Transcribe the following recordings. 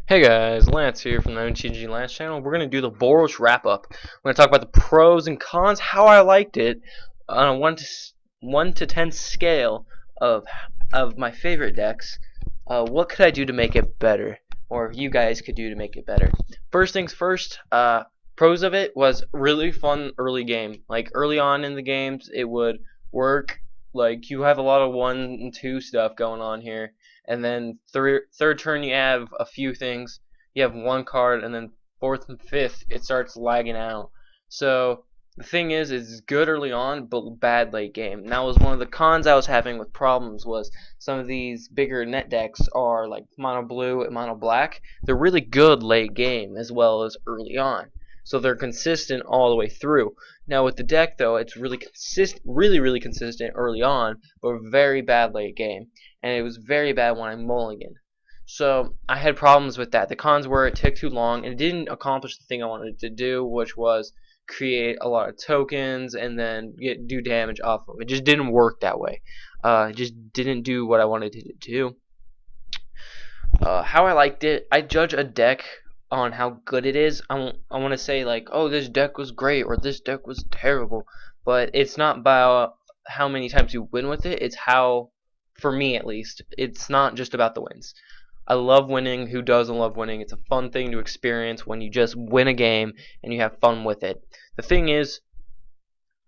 Hey guys, Lance here from the MTG Lance channel. We're going to do the Boros wrap-up. We're going to talk about the pros and cons, how I liked it, on a 1 to 10 scale of my favorite decks. What could I do to make it better? Or you guys could do to make it better. First things first, pros of it was really fun early game. Like early on in the games, it would work. Like you have a lot of 1 and 2 stuff going on here, and then third turn you have a few things. You have one card, and then fourth and fifth it starts lagging out. So the thing is, it's good early on, but bad late game. And that was one of the cons I was having with problems. Was some of these bigger net decks are like mono blue and mono black. They're really good late game as well as early on. So they're consistent all the way through. Now with the deck though, it's really consistent early on, but very bad late game, and it was very bad when I mulligan. So I had problems with that. The cons were it took too long and it didn't accomplish the thing I wanted it to do, which was create a lot of tokens and then do damage off of them. It just didn't work that way. It just didn't do what I wanted it to do. How I liked it, I judge a deck on how good it is. I want to say like, oh, this deck was great or this deck was terrible, but it's not about how many times you win with it. It's how, for me at least, it's not just about the wins. I love winning. Who doesn't love winning? It's a fun thing to experience when you just win a game and you have fun with it. The thing is,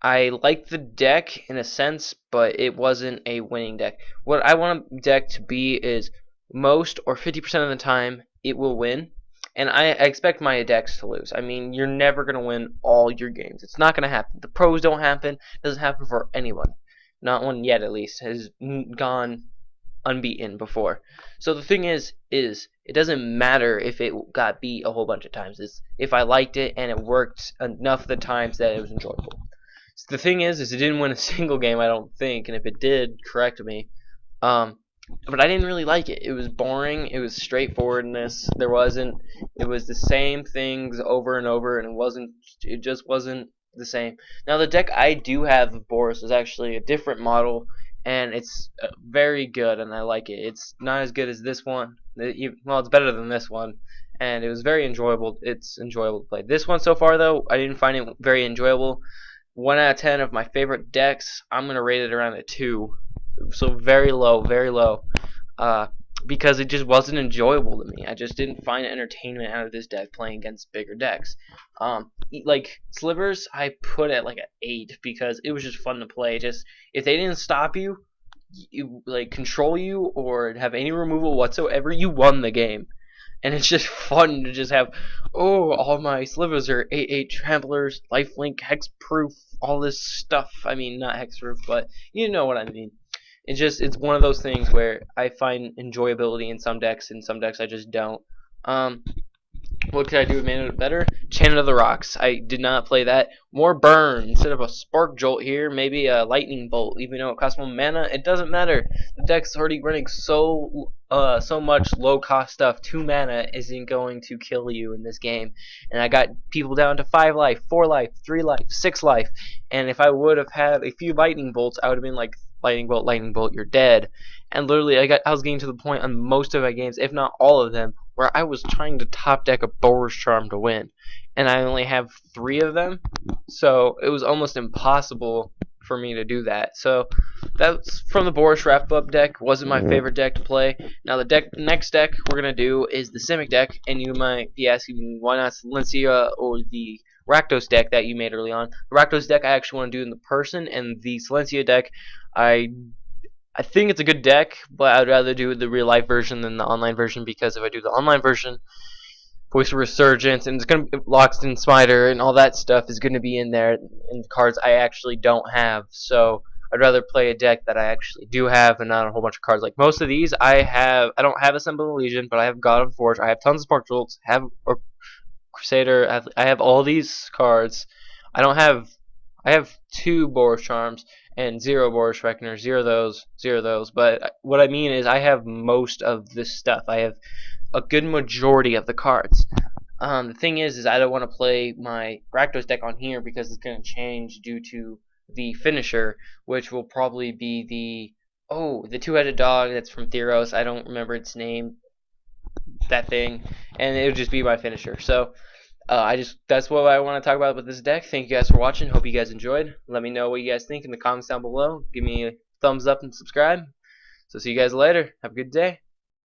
I like the deck in a sense, but it wasn't a winning deck. What I want a deck to be is most or 50% of the time it will win, and I expect my decks to lose. I mean, you're never going to win all your games. It's not going to happen. The pros don't happen. It doesn't happen for anyone. Not one yet, at least, has gone unbeaten before. So the thing is it doesn't matter if it got beat a whole bunch of times. It's if I liked it and it worked enough of the times that it was enjoyable. The thing is it didn't win a single game, I don't think, and if it did, correct me. But I didn't really like it. It was boring. It was straightforwardness. There wasn't. It was the same things over and over, and it wasn't. It just wasn't the same. Now the deck I do have of Boros is actually a different model, and it's very good, and I like it. It's not as good as this one. Well, it's better than this one, and it was very enjoyable. It's enjoyable to play. This one so far, though, I didn't find it very enjoyable. 1 out of 10 of my favorite decks, I'm going to rate it around a 2. So very low, because it just wasn't enjoyable to me. I just didn't find entertainment out of this deck playing against bigger decks. Like Slivers, I put at like an 8 because it was just fun to play. Just if they didn't stop you, like control you or have any removal whatsoever, you won the game. And it's just fun to just have, oh, all my slivers are 8/8 tramplers, lifelink, hexproof, all this stuff. I mean, not hexproof, but you know what I mean. It's one of those things where I find enjoyability in some decks, and some decks I just don't. What could I do to make it better? Chant of the Rocks. I did not play that. More burn. Instead of a Spark Jolt here, maybe a Lightning Bolt. Even though it costs more mana, it doesn't matter. The deck's already running so much low-cost stuff. 2 mana isn't going to kill you in this game. And I got people down to 5 life, 4 life, 3 life, 6 life. And if I would have had a few Lightning Bolts, I would have been like, Lightning Bolt, you're dead. And literally, I was getting to the point on most of my games, if not all of them, where I was trying to top deck a Boros Charm to win, and I only have 3 of them, so it was almost impossible for me to do that. So that's from the Boros wrap up deck. Wasn't my favorite deck to play. Now the next deck we're gonna do is the Simic deck, and you might be asking why not Silencia or the Rakdos deck that you made early on. The Rakdos deck I actually want to do in the person, and the Silencia deck I think it's a good deck, but I'd rather do the real life version than the online version, because if I do the online version, Voice of Resurgence and it's gonna be Loxton Smiter and all that stuff is gonna be in there, in cards I actually don't have. So I'd rather play a deck that I actually do have and not a whole bunch of cards. Like most of these I don't have Assemble Legion, but I have God of Forge, I have tons of Spark Jolts, or Crusader, I have all these cards. I have 2 Boros Charms and 0 Boros Reckoner, 0 those, 0 those. But what I mean is I have most of this stuff. I have a good majority of the cards. The thing is I don't want to play my Rakdos deck on here because it's going to change due to the finisher, which will probably be the 2-headed dog that's from Theros. I don't remember its name. that thing, and it would just be my finisher. So that's what I want to talk about with this deck. Thank you guys for watching. Hope you guys enjoyed. Let me know what you guys think in the comments down below. Give me a thumbs up and subscribe. So see you guys later. Have a good day.